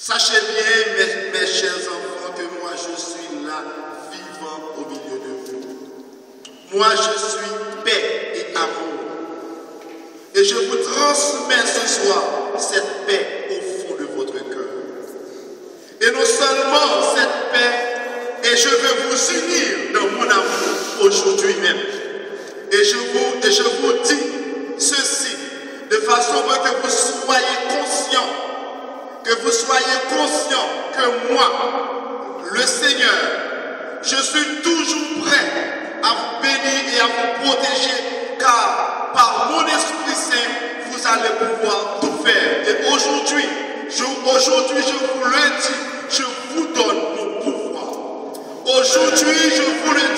Sachez bien, mes chers enfants, que moi je suis là, vivant au milieu de vous. Moi je suis paix et amour. Et je vous transmets ce soir cette paix au fond de votre cœur. Et non seulement cette paix, et je veux vous unir dans mon amour aujourd'hui même. Et je vous dis ceci, de façon que vous soyez conscients, que moi, le Seigneur, je suis toujours prêt à vous bénir et à vous protéger, car par mon Esprit Saint, vous allez pouvoir tout faire. Et aujourd'hui, je vous le dis, je vous donne mon pouvoir. Aujourd'hui, je vous le